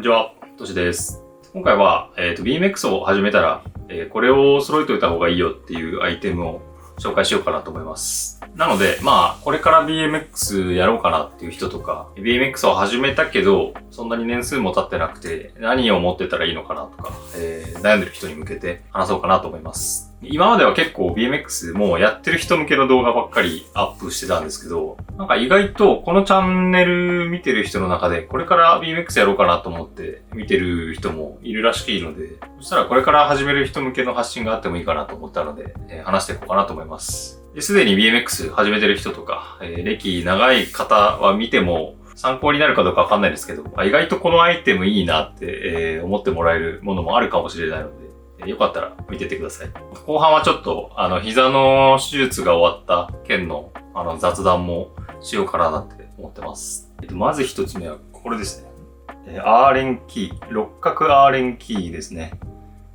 ちは、としです。今回は、BMX を始めたら、これを揃えておいた方がいいよっていうアイテムを紹介しようかなと思います。なので、これから BMX やろうかなっていう人とか、BMX を始めたけど、そんなに年数も経ってなくて、何を持ってたらいいのかなとか、悩んでる人に向けて話そうかなと思います。今までは結構 BMX もうやってる人向けの動画ばっかりアップしてたんですけど、なんか意外とこのチャンネル見てる人の中で、これから BMX やろうかなと思って見てる人もいるらしいので、そしたらこれから始める人向けの発信があってもいいかなと思ったので、話していこうかなと思います。すでに BMX 始めてる人とか、歴長い方は見ても参考になるかどうかわかんないですけど、意外とこのアイテムいいなって、思ってもらえるものもあるかもしれないので、よかったら見てってください。後半はちょっと、膝の手術が終わった件の、雑談もしようかなって思ってます。まず一つ目はこれですね。アーレンキー。六角アーレンキーですね。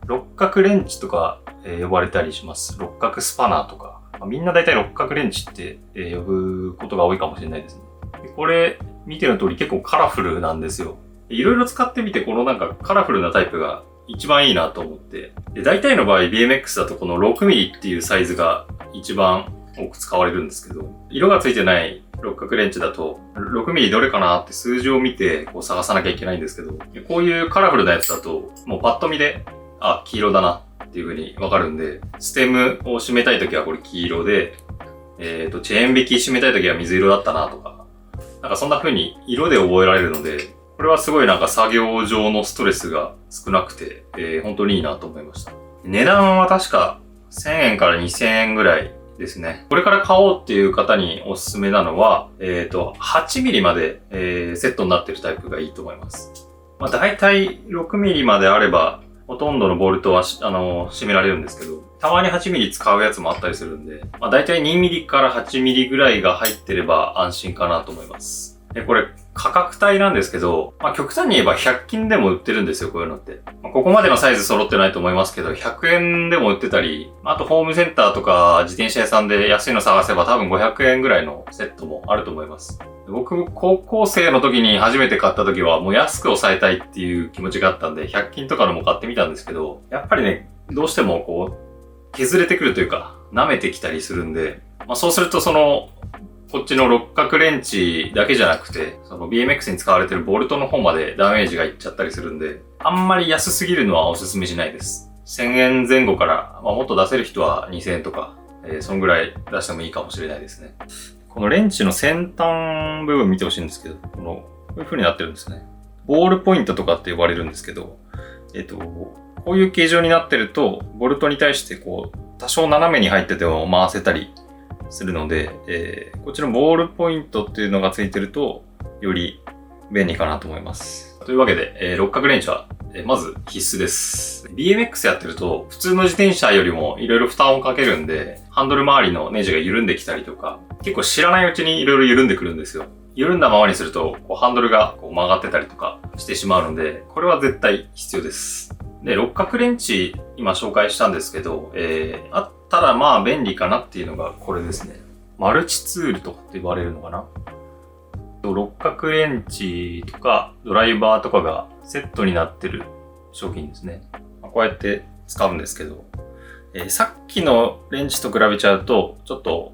六角レンチとか、呼ばれたりします。六角スパナーとか。みんな大体六角レンチって、呼ぶことが多いかもしれないですね。これ、見ての通り結構カラフルなんですよ。いろいろ使ってみて、このなんかカラフルなタイプが一番いいなと思って。で、大体の場合 BMX だとこの 6mm っていうサイズが一番多く使われるんですけど、色がついてない六角レンチだと 6mm どれかなって数字を見てこう探さなきゃいけないんですけど、こういうカラフルなやつだともうパッと見で、黄色だなっていう風にわかるんで、ステムを締めたいときはこれ黄色で、チェーン引き締めたいときは水色だったなとか、なんかそんな風に色で覚えられるので、これはすごいなんか作業上のストレスが少なくて、本当にいいなと思いました。値段は確か1000円から2000円ぐらいですね。これから買おうっていう方におすすめなのは、8mm まで、セットになってるタイプがいいと思います。大体 6mm まであれば、ほとんどのボルトは締められるんですけど、たまに 8mm 使うやつもあったりするんで、大体 2mm から 8mm ぐらいが入ってれば安心かなと思います。で、これ価格帯なんですけど、極端に言えば100均でも売ってるんですよ、こういうのって。ここまでのサイズ揃ってないと思いますけど、100円でも売ってたり、あとホームセンターとか自転車屋さんで安いの探せば多分500円ぐらいのセットもあると思います。僕、高校生の時に初めて買った時はもう安く抑えたいっていう気持ちがあったんで、100均とかのも買ってみたんですけど、やっぱりね、どうしてもこう、削れてくるというか、舐めてきたりするんで、そうするとこっちの六角レンチだけじゃなくて、BMX に使われてるボルトの方までダメージがいっちゃったりするんで、あんまり安すぎるのはおすすめしないです。1000円前後から、もっと出せる人は2000円とか、そんぐらい出してもいいかもしれないですね。このレンチの先端部分見てほしいんですけど、こういう風になってるんですね。ボールポイントとかって呼ばれるんですけど、こういう形状になってると、ボルトに対して多少斜めに入ってても回せたりするので、こっちのボールポイントっていうのがついてると、より便利かなと思います。というわけで、六角レンチは、まず必須です。BMX やってると、普通の自転車よりもいろいろ負担をかけるんで、ハンドル周りのネジが緩んできたりとか、結構知らないうちにいろいろ緩んでくるんですよ。緩んだままにすると、ハンドルが曲がってたりとかしてしまうので、これは絶対必要です。で、六角レンチ、今紹介したんですけど、あったら便利かなっていうのがこれですね。マルチツールとかって言われるのかな。六角レンチとかドライバーとかがセットになってる商品ですね。こうやって使うんですけど、さっきのレンチと比べちゃうと、ちょっと、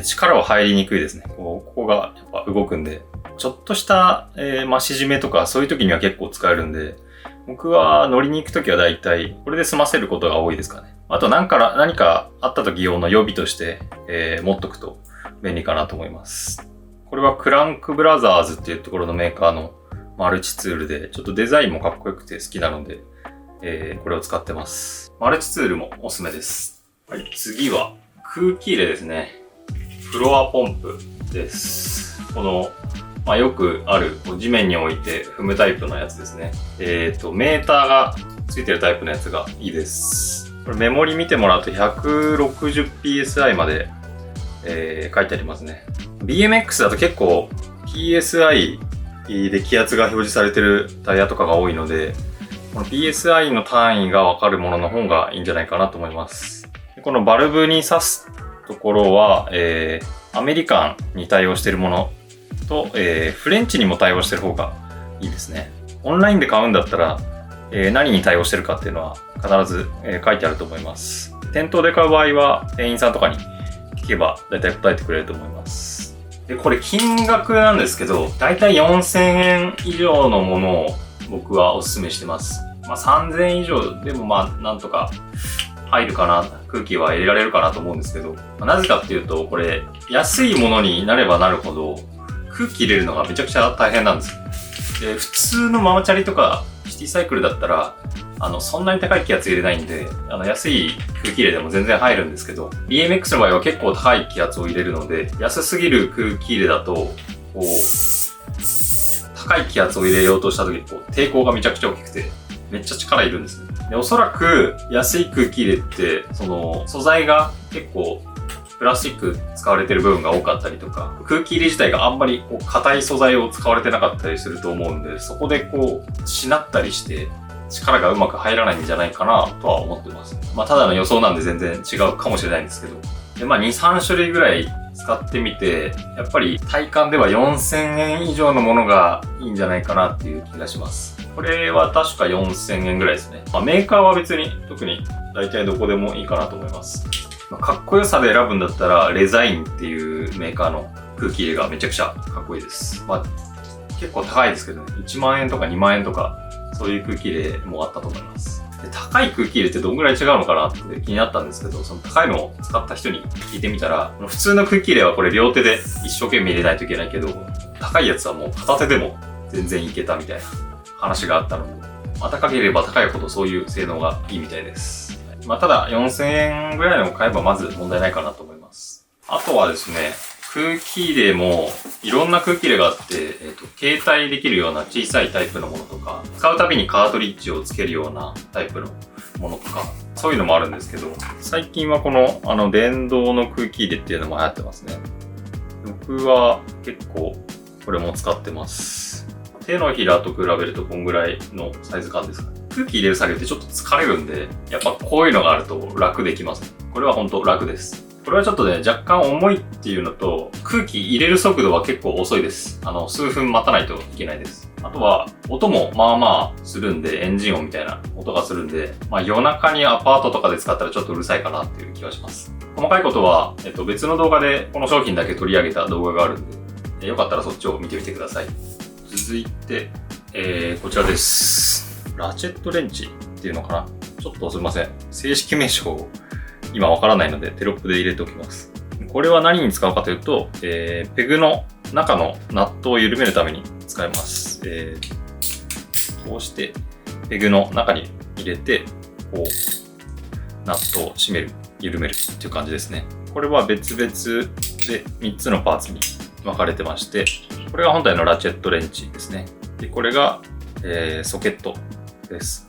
力は入りにくいですね。ここがやっぱ動くんで、ちょっとした、縮めとかそういう時には結構使えるんで、僕は乗りに行く時はだいたいこれで済ませることが多いですかね。あと何かあった時用の予備として、持っとくと便利かなと思います。これはクランクブラザーズっていうところのメーカーのマルチツールで、ちょっとデザインもかっこよくて好きなので、これを使ってます。マルチツールもおすすめです。はい、次は空気入れですね。フロアポンプです。このよくある地面に置いて踏むタイプのやつですね。メーターがついてるタイプのやつがいいです。これメモリ見てもらうと 160psi まで、書いてありますね。BMX だと結構 PSI で気圧が表示されてるタイヤとかが多いので、この PSI の単位がわかるものの方がいいんじゃないかなと思います。このバルブに挿すところは、アメリカンに対応しているものと、フレンチにも対応してる方がいいですね。オンラインで買うんだったら、何に対応してるかっていうのは必ず、書いてあると思います。店頭で買う場合は店員さんとかに聞けば大体答えてくれると思います。で、これ金額なんですけど、大体4000円以上のものを僕はお勧めしてます。3000円以上でもなんとか入るかな、空気は入れられるかなと思うんですけど、なぜかっていうと、これ安いものになればなるほど空気入れるのがめちゃくちゃ大変なんですよ。で、普通のママチャリとかシティサイクルだったら、そんなに高い気圧入れないんで、安い空気入れでも全然入るんですけど、BMX の場合は結構高い気圧を入れるので、安すぎる空気入れだと、こう、高い気圧を入れようとした時に抵抗がめちゃくちゃ大きくて、めっちゃ力いるんですね。で、おそらく安い空気入れって、素材が結構プラスチック使われてる部分が多かったりとか、空気入れ自体があんまり硬い素材を使われてなかったりすると思うんで、そこでしなったりして、力がうまく入らないんじゃないかなとは思ってます。ただの予想なんで全然違うかもしれないんですけど。で、2、3種類ぐらい使ってみて、やっぱり体感では4000円以上のものがいいんじゃないかなっていう気がします。これは確か4000円ぐらいですね。メーカーは別に特に大体どこでもいいかなと思います。かっこよさで選ぶんだったら、レザインっていうメーカーの空気入れがめちゃくちゃかっこいいです。結構高いですけどね。1万円とか2万円とか、そういう空気入れもあったと思います。で、高い空気入れってどんぐらい違うのかなって気になったんですけど、その高いのを使った人に聞いてみたら、普通の空気入れはこれ両手で一生懸命入れないといけないけど、高いやつはもう片手でも全然いけたみたいな話があったので、高ければ高いほどそういう性能がいいみたいです。ただ4000円ぐらいのを買えばまず問題ないかなと思います。あとはですね、空気入れもいろんな空気入れがあって、携帯できるような小さいタイプのものとか、使うたびにカートリッジをつけるようなタイプのものとか、そういうのもあるんですけど、最近はこの電動の空気入れっていうのも流行ってますね。僕は結構これも使ってます。手のひらと比べるとこんぐらいのサイズ感ですかね。空気入れる作業ってちょっと疲れるんで、やっぱこういうのがあると楽できます。これは本当楽です。これはちょっとね、若干重いっていうのと、空気入れる速度は結構遅いです。数分待たないといけないです。あとは、音もまあまあするんで、エンジン音みたいな音がするんで、夜中にアパートとかで使ったらちょっとうるさいかなっていう気がします。細かいことは、別の動画でこの商品だけ取り上げた動画があるんで、よかったらそっちを見てみてください。続いて、こちらです。ラチェットレンチっていうのかな？ちょっとすいません。正式名称、今わからないのでテロップで入れておきます。これは何に使うかというと、ペグの中のナットを緩めるために使います。こうしてペグの中に入れて、ナットを締める、緩めるっていう感じですね。これは別々で3つのパーツに分かれてまして、これが本体のラチェットレンチですね。で、これが、ソケットです。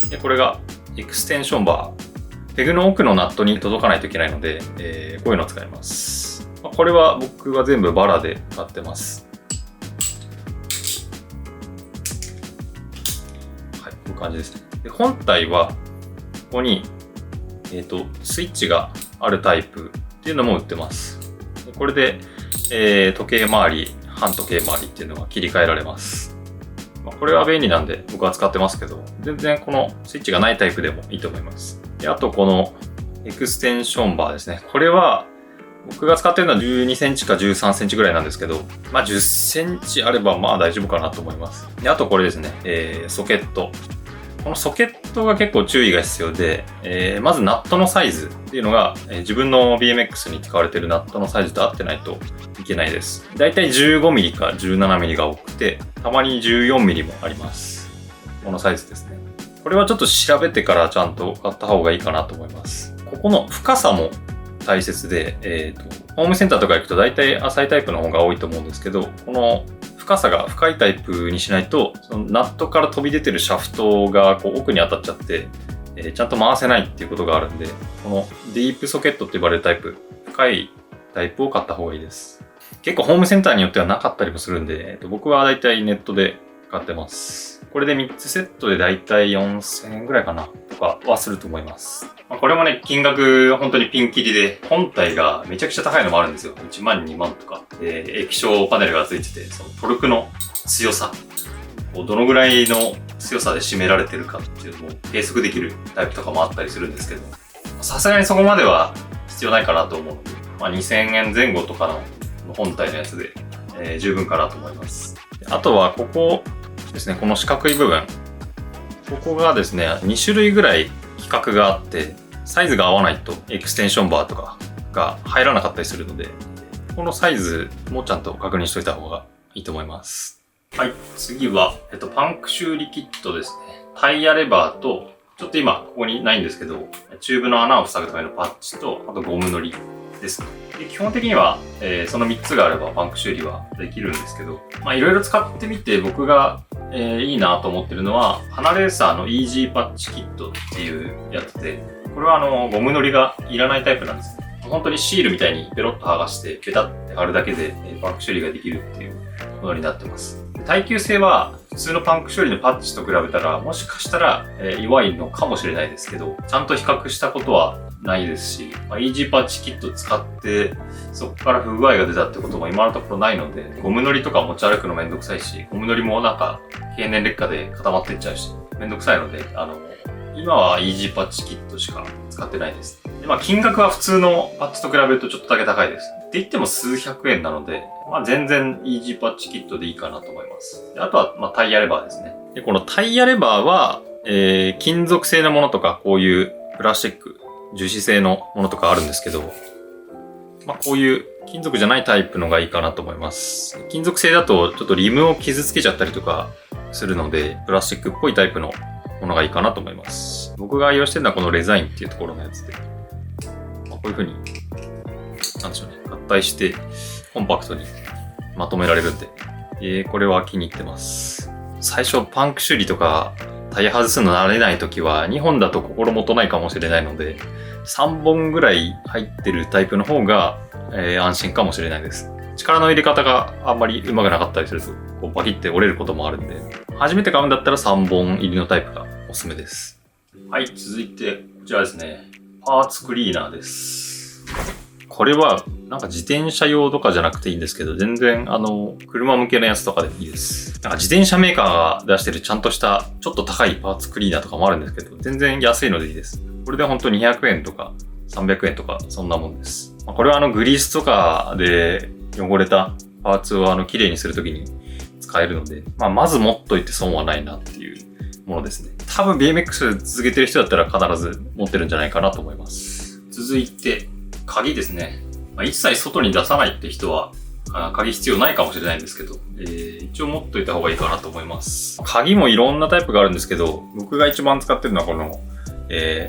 で、これがエクステンションバー。ペグの奥のナットに届かないといけないので、こういうのを使います。これは僕は全部バラで買ってます。はい、こういう感じですね。で、本体は、ここに、スイッチがあるタイプっていうのも売ってます。でこれで、時計回り、半時計回りっていうのが切り替えられます。これは便利なんで僕は使ってますけど、全然このスイッチがないタイプでもいいと思います。であとこのエクステンションバーですね。これは僕が使ってるのは12センチか13センチぐらいなんですけど、10センチあれば大丈夫かなと思います。であとこれですね、ソケット。このソケットが結構注意が必要で、まずナットのサイズっていうのが、自分の BMX に使われているナットのサイズと合ってないといけないです。だいたい 15mm か 17mm が多くて、たまに 14mm もあります。このサイズですね。これはちょっと調べてからちゃんと買った方がいいかなと思います。ここの深さも大切で、ホームセンターとか行くとだいたい浅いタイプの方が多いと思うんですけど、この深さが深いタイプにしないと、そのナットから飛び出てるシャフトが奥に当たっちゃって、ちゃんと回せないっていうことがあるんで、このディープソケットって呼ばれるタイプ、深いタイプを買った方がいいです。結構ホームセンターによってはなかったりもするんで、僕はだいたいネットで買ってます。これで3つセットでだいたい4000円ぐらいかなとかはすると思います。これもね、金額本当にピンキリで、本体がめちゃくちゃ高いのもあるんですよ。1万2万とか。液晶パネルがついてて、そのトルクの強さ。どのぐらいの強さで締められてるかっていうのを計測できるタイプとかもあったりするんですけど、さすがにそこまでは必要ないかなと思うので、2000円前後とかの本体のやつで、十分かなと思います。あとはここですね、この四角い部分。ここがですね、2種類ぐらい規格があって、サイズが合わないとエクステンションバーとかが入らなかったりするので、このサイズもちゃんと確認しといた方がいいと思います。はい、次は、パンク修理キットですね。タイヤレバーと、ちょっと今ここにないんですけど、チューブの穴を塞ぐためのパッチと、あとゴムのりですね。で基本的には、その3つがあればパンク修理はできるんですけど、いろいろ使ってみて僕が、いいなと思ってるのは、ハナレーサーのイージーパッチキットっていうやつで、これはゴムのりがいらないタイプなんですね。本当にシールみたいにペロッと剥がしてペタって貼るだけでパンク修理ができるっていうものになってます。耐久性は普通のパンク修理のパッチと比べたらもしかしたら弱いのかもしれないですけど、ちゃんと比較したことはないですし、イージーパッチキット使ってそこから不具合が出たってことも今のところないので、ゴムのりとか持ち歩くのめんどくさいし、ゴムのりもなんか経年劣化で固まってっちゃうしめんどくさいので、今はイージーパッチキットしか使ってないです。で金額は普通のパッチと比べるとちょっとだけ高いです。って言っても数百円なので、全然イージーパッチキットでいいかなと思います。であとは、タイヤレバーですね。で、このタイヤレバーは、金属製のものとか、こういうプラスチック、樹脂製のものとかあるんですけど、こういう金属じゃないタイプのがいいかなと思います。金属製だとちょっとリムを傷つけちゃったりとかするので、プラスチックっぽいタイプのものがいいかなと思います。僕が愛用してるのはこのレザインっていうところのやつで、こういう風に、なんでしょうね、合体してコンパクトにまとめられるんで、これは気に入ってます。最初パンク修理とかタイヤ外すの慣れない時は2本だと心もとないかもしれないので、3本ぐらい入ってるタイプの方が、安心かもしれないです。力の入れ方があんまりうまくなかったりするとこうバキって折れることもあるんで、初めて買うんだったら3本入りのタイプがおすすめです。はい、続いてこちらですね。パーツクリーナーです。これはなんか自転車用とかじゃなくていいんですけど、全然車向けのやつとかでいいです。なんか自転車メーカーが出してるちゃんとしたちょっと高いパーツクリーナーとかもあるんですけど、全然安いのでいいです。これで本当に200円とか300円とかそんなもんです。これはグリースとかで汚れたパーツを綺麗にするときに使えるので、まず持っといて損はないなっていうものですね。多分 BMX 続けてる人だったら必ず持ってるんじゃないかなと思います。続いて鍵ですね。一切外に出さないって人は鍵必要ないかもしれないんですけど、一応持っといた方がいいかなと思います。鍵もいろんなタイプがあるんですけど、僕が一番使ってるのはこの、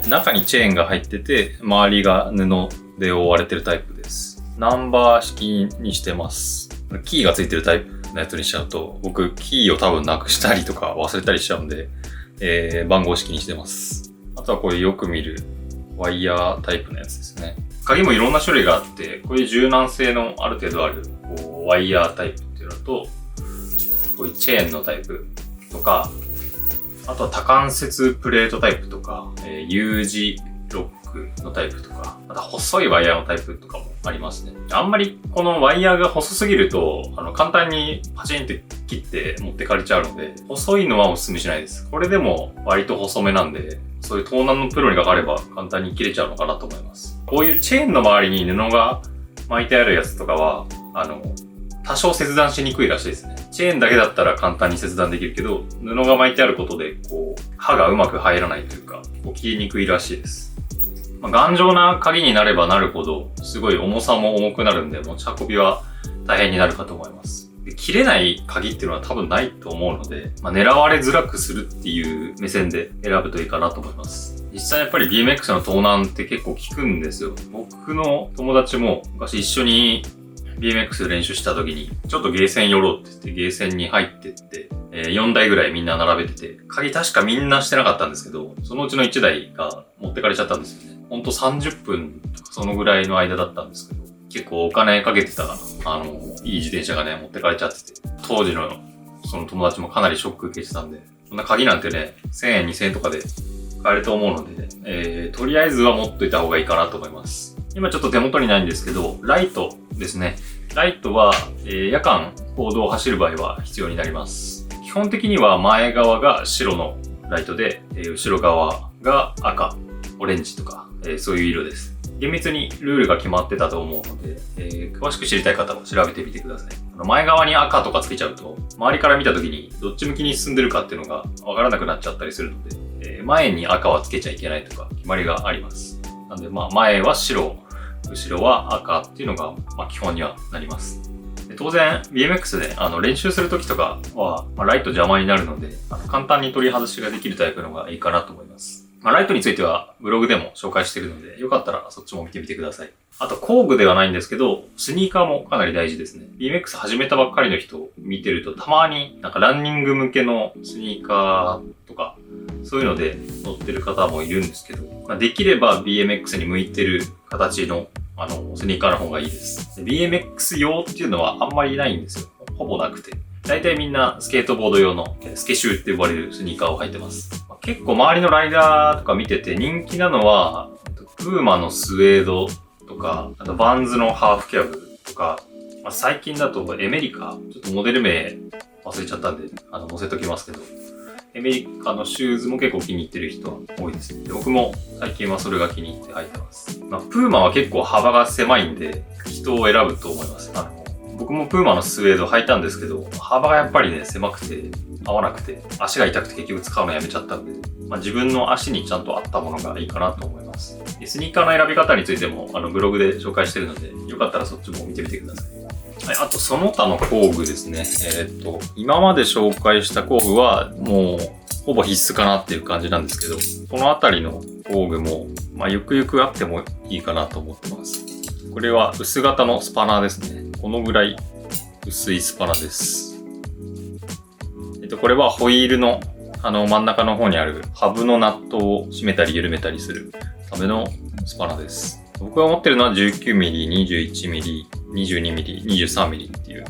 中にチェーンが入ってて周りが布で覆われてるタイプです。ナンバー式にしてます。キーがついてるタイプのやつにしちゃうと、僕キーを多分なくしたりとか忘れたりしちゃうんで、番号式にしてます。あとはこういうよく見るワイヤータイプのやつですね。鍵もいろんな種類があって、こういう柔軟性のある程度あるワイヤータイプっていうのと、こういうチェーンのタイプとか、あとは多関節プレートタイプとか、U 字ロックのタイプとか、また細いワイヤーのタイプとかもありますね。あんまりこのワイヤーが細すぎると、簡単にパチンって切って持ってかれちゃうので、細いのはお勧めしないです。これでも割と細めなんで、そういう盗難のプロにかかれば簡単に切れちゃうのかなと思います。こういうチェーンの周りに布が巻いてあるやつとかは、多少切断しにくいらしいですね。チェーンだけだったら簡単に切断できるけど、布が巻いてあることで、刃がうまく入らないというか、切りにくいらしいです。頑丈な鍵になればなるほど、すごい重さも重くなるんで、持ち運びは大変になるかと思います。で切れない鍵っていうのは多分ないと思うので、狙われづらくするっていう目線で選ぶといいかなと思います。実際やっぱり BMX の盗難って結構効くんですよ。僕の友達も昔一緒にBMX 練習した時に、ちょっとゲーセン寄ろうって言ってゲーセンに入ってって、4台ぐらいみんな並べてて、鍵確かみんなしてなかったんですけど、そのうちの1台が持ってかれちゃったんですよね。ほんと30分とかそのぐらいの間だったんですけど、結構お金かけてたいい自転車がね、持ってかれちゃってて、当時のその友達もかなりショック受けてたんで、そんな鍵なんてね、1000円2000円とかで買えると思うので、とりあえずは持っといた方がいいかなと思います。今ちょっと手元にないんですけど、ライトですね。ライトは、夜間公道を走る場合は必要になります。基本的には前側が白のライトで、後ろ側が赤、オレンジとか、そういう色です。厳密にルールが決まってたと思うので、詳しく知りたい方は調べてみてください。前側に赤とかつけちゃうと、周りから見た時にどっち向きに進んでるかっていうのがわからなくなっちゃったりするので、前に赤はつけちゃいけないとか決まりがあります。なんで前は白、後ろは赤っていうのが基本にはなります。で当然 BMX で練習する時とかは、ライト邪魔になるので、簡単に取り外しができるタイプのがいいかなと思います。ライトについてはブログでも紹介しているので、よかったらそっちも見てみてください。あと工具ではないんですけど、スニーカーもかなり大事ですね。BMX 始めたばっかりの人を見てると、たまにランニング向けのスニーカーとか、そういうので乗ってる方もいるんですけど、できれば BMX に向いてる形のスニーカーの方がいいです。BMX 用っていうのはあんまりないんですよ。ほぼなくて。大体みんなスケートボード用のスケシューって呼ばれるスニーカーを履いてます。結構周りのライダーとか見てて人気なのは、プーマのスウェードとか、あとバンズのハーフキャブとか、最近だとエメリカ、ちょっとモデル名忘れちゃったんで、載せときますけど、エメリカのシューズも結構気に入ってる人は多いです。で僕も最近はそれが気に入って履いてます。プーマは結構幅が狭いんで、人を選ぶと思います。僕もプーマのスウェード履いたんですけど、幅がやっぱりね、狭くて合わなくて、足が痛くて結局使うのやめちゃったんで、自分の足にちゃんと合ったものがいいかなと思います。でスニーカーの選び方についてもブログで紹介してるので、よかったらそっちも見てみてください。はい、あとその他の工具ですね。今まで紹介した工具はもうほぼ必須かなっていう感じなんですけど、このあたりの工具も、ゆくゆくあってもいいかなと思ってます。これは薄型のスパナーですね。このぐらい薄いスパナです。これはホイールの真ん中の方にあるハブのナットを締めたり緩めたりするためのスパナです。僕が持ってるのは 19mm、21mm、22mm、23mm っていう、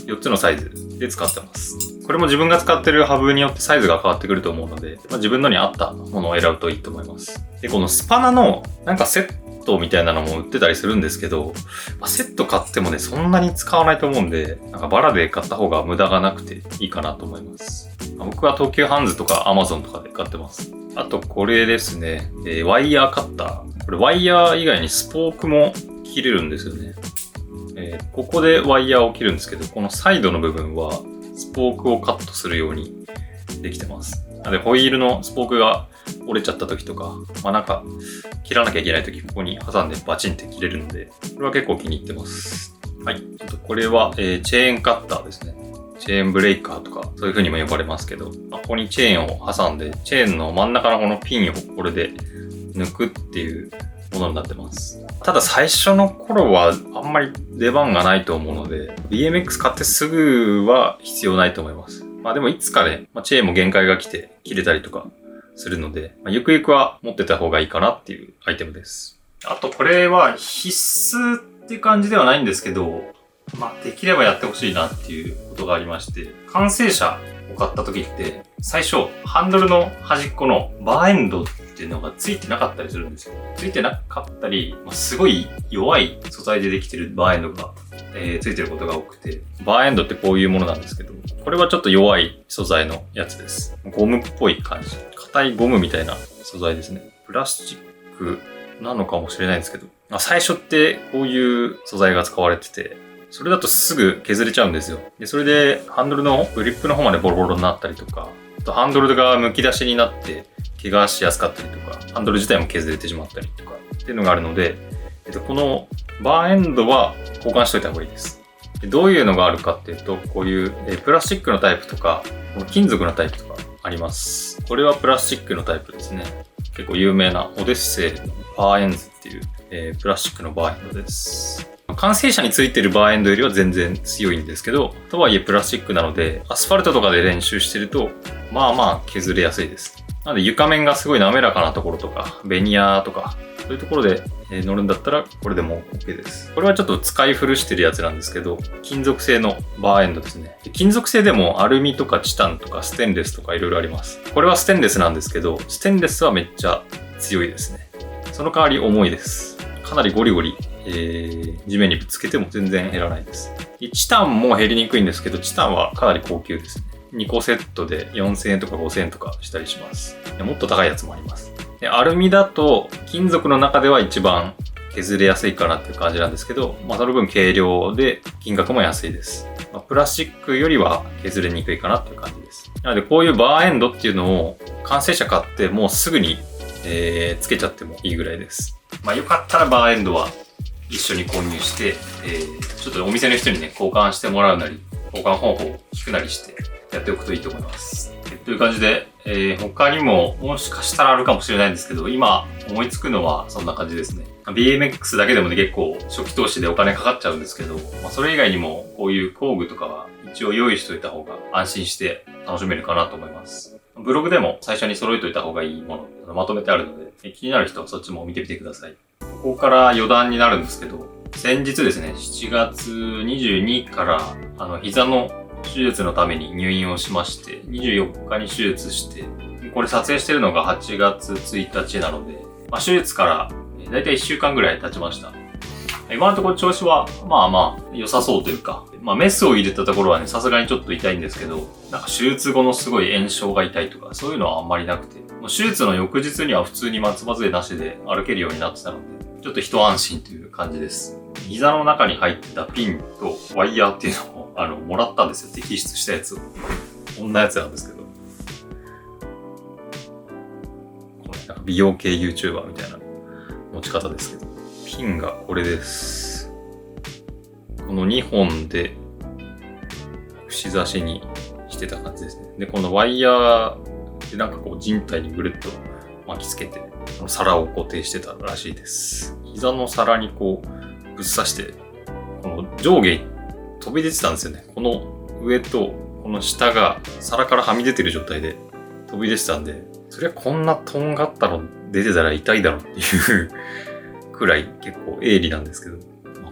4つのサイズで使ってます。これも自分が使ってるハブによってサイズが変わってくると思うので、自分のに合ったものを選ぶといいと思います。で、このスパナのセットみたいなのも売ってたりするんですけど、セット買ってもね、そんなに使わないと思うんで、バラで買った方が無駄がなくていいかなと思います。僕は東急ハンズとか Amazon とかで買ってます。あとこれですね、ワイヤーカッター。これワイヤー以外にスポークも切れるんですよね。ここでワイヤーを切るんですけど、このサイドの部分はスポークをカットするようにできてます。なのでホイールのスポークが折れちゃった時とか、切らなきゃいけない時、ここに挟んでバチンって切れるので、これは結構気に入ってます。はい。これは、チェーンカッターですね。チェーンブレイカーとか、そういう風にも呼ばれますけど、ここにチェーンを挟んで、チェーンの真ん中のこのピンをこれで抜くっていうものになってます。ただ最初の頃はあんまり出番がないと思うので、BMX 買ってすぐは必要ないと思います。でもいつかね、チェーンも限界が来て切れたりとかするので、ゆくゆくは持ってた方がいいかなっていうアイテムです。あとこれは必須っていう感じではないんですけど、できればやってほしいなっていうことがありまして、完成車を買った時って、最初、ハンドルの端っこのバーエンドっていうのがついてなかったりするんですよ。ついてなかったり、すごい弱い素材でできてるバーエンドが、ついてることが多くて、バーエンドってこういうものなんですけど、これはちょっと弱い素材のやつです。ゴムっぽい感じ。硬いゴムみたいな素材ですね。プラスチックなのかもしれないんですけど、最初ってこういう素材が使われてて、それだとすぐ削れちゃうんですよ。で、それでハンドルのグリップの方までボロボロになったりとか、あとハンドルが剥き出しになって怪我しやすかったりとか、ハンドル自体も削れてしまったりとかっていうのがあるので、このバーエンドは交換しといた方がいいです。でどういうのがあるかっていうと、こういうプラスチックのタイプとか、金属のタイプとかあります。これはプラスチックのタイプですね。結構有名なオデッセイのバーエンズっていう、プラスチックのバーエンドです。完成車についてるバーエンドよりは全然強いんですけど、とはいえプラスチックなので、アスファルトとかで練習してると、削れやすいです。なので床面がすごい滑らかなところとか、ベニヤとか、そういうところで乗るんだったら、これでも OK です。これはちょっと使い古してるやつなんですけど、金属製のバーエンドですね。金属製でもアルミとかチタンとかステンレスとかいろいろあります。これはステンレスなんですけど、ステンレスはめっちゃ強いですね。その代わり重いです。かなりゴリゴリ地面にぶつけても全然減らないです。チタンも減りにくいんですけど、チタンはかなり高級ですね。2個セットで4000円とか5000円とかしたりします。もっと高いやつもあります。でアルミだと金属の中では一番削れやすいかなっていう感じなんですけど、その分軽量で金額も安いです。プラスチックよりは削れにくいかなっていう感じです。なのでこういうバーエンドっていうのを完成車買ってもうすぐに、つけちゃってもいいぐらいです。よかったらバーエンドは一緒に購入して、ちょっとお店の人にね、交換してもらうなり、交換方法を聞くなりしてやっておくといいと思います。という感じで、他にももしかしたらあるかもしれないんですけど、今思いつくのはそんな感じですね。BMX だけでもね、結構初期投資でお金かかっちゃうんですけど、それ以外にもこういう工具とかは一応用意しておいた方が安心して楽しめるかなと思います。ブログでも最初に揃えておいた方がいいものまとめてあるので、気になる人はそっちも見てみてください。ここから余談になるんですけど、先日ですね、7月22から膝の手術のために入院をしまして、24日に手術して、これ撮影してるのが8月1日なので、手術からだいたい1週間ぐらい経ちました。今のところ調子は良さそうというか、メスを入れたところはね、さすがにちょっと痛いんですけど、手術後のすごい炎症が痛いとか、そういうのはあんまりなくて、手術の翌日には普通に松葉杖なしで歩けるようになってたので、ちょっと一安心という感じです。膝の中に入ってたピンとワイヤーっていうのをもらったんですよ。摘出したやつを。こんなやつなんですけど。これ美容系 YouTuber みたいな持ち方ですけど。ピンがこれです。この2本で串刺しにしてた感じですね。で、このワイヤーで人体にぐるっと巻きつけて、皿を固定してたらしいです。膝の皿にぶっ刺して、この上下に飛び出てたんですよね。この上とこの下が皿からはみ出てる状態で飛び出てたんで、そりゃこんなとんがったの出てたら痛いだろうっていうくらい結構鋭利なんですけど、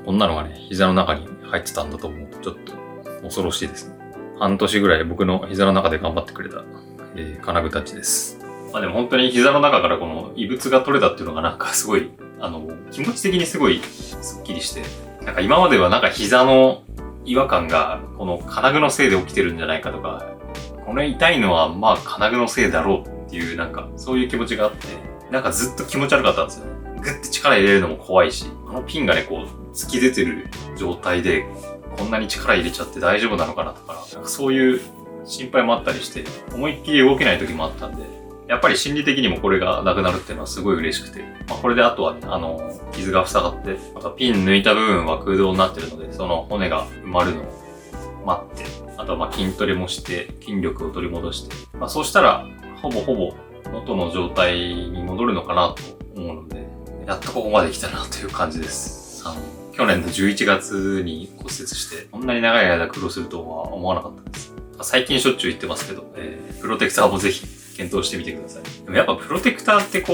こんなのがね、膝の中に入ってたんだと思うとちょっと恐ろしいですね。半年ぐらい僕の膝の中で頑張ってくれた、金具たちです。でも本当に膝の中からこの異物が取れたっていうのがすごい、気持ち的にすごいスッキリして、今までは膝の違和感がこの金具のせいで起きてるんじゃないかとか、この痛いのは金具のせいだろうっていうそういう気持ちがあって、ずっと気持ち悪かったんですよね。グッて力入れるのも怖いし、ピンがね、突き出てる状態でこんなに力入れちゃって大丈夫なのかなとか、そういう心配もあったりして、思いっきり動けない時もあったんで、やっぱり心理的にもこれがなくなるっていうのはすごい嬉しくて、これであとはね、傷が塞がって、ピン抜いた部分は空洞になってるので、その骨が埋まるのを待って、あとは筋トレもして、筋力を取り戻して、そうしたら、ほぼ元の状態に戻るのかなと思うので、やっとここまで来たなという感じです。去年の11月に骨折して、こんなに長い間苦労するとは思わなかったです。最近しょっちゅう言ってますけど、プロテクターもぜひ検討してみてください。でもやっぱプロテクターって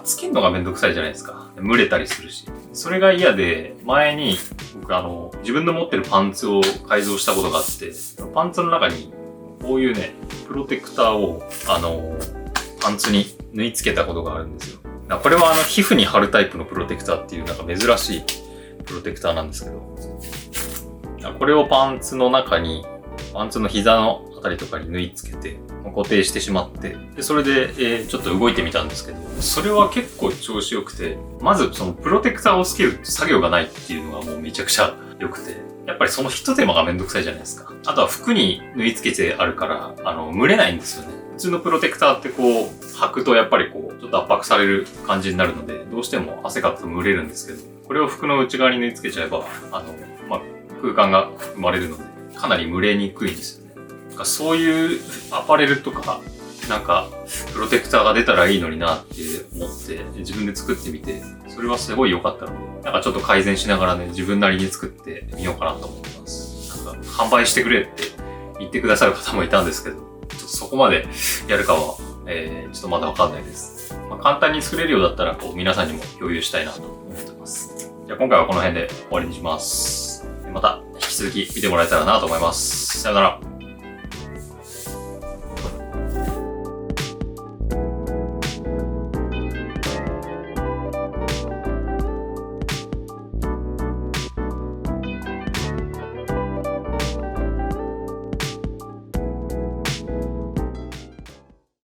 つけるのがめんどくさいじゃないですか。蒸れたりするし。それが嫌で、前に僕自分の持ってるパンツを改造したことがあって、パンツの中にこういうね、プロテクターをパンツに縫い付けたことがあるんですよ。これは皮膚に貼るタイプのプロテクターっていう珍しいプロテクターなんですけど、これをパンツの中に、パンツの膝のあたりとかに縫い付けて固定してしまって、でそれで、ちょっと動いてみたんですけど、それは結構調子良くて、まずそのプロテクターをつける作業がないっていうのがもうめちゃくちゃ良くて、やっぱりその一手間がめんどくさいじゃないですか。あとは服に縫い付けてあるから、蒸れないんですよね。普通のプロテクターって履くとやっぱりちょっと圧迫される感じになるので、どうしても汗かくと蒸れるんですけど、これを服の内側に縫い付けちゃえば、空間が生まれるので、かなり蒸れにくいんですよね。そういうアパレルとか、プロテクターが出たらいいのになって思って、自分で作ってみて、それはすごい良かったので、ちょっと改善しながらね、自分なりに作ってみようかなと思ってます。販売してくれって言ってくださる方もいたんですけど、ちょっとそこまでやるかは、ちょっとまだわかんないです。簡単に作れるようだったら、皆さんにも共有したいなと思ってます。じゃあ今回はこの辺で終わりにします。また引き続き見てもらえたらなと思います。さよなら。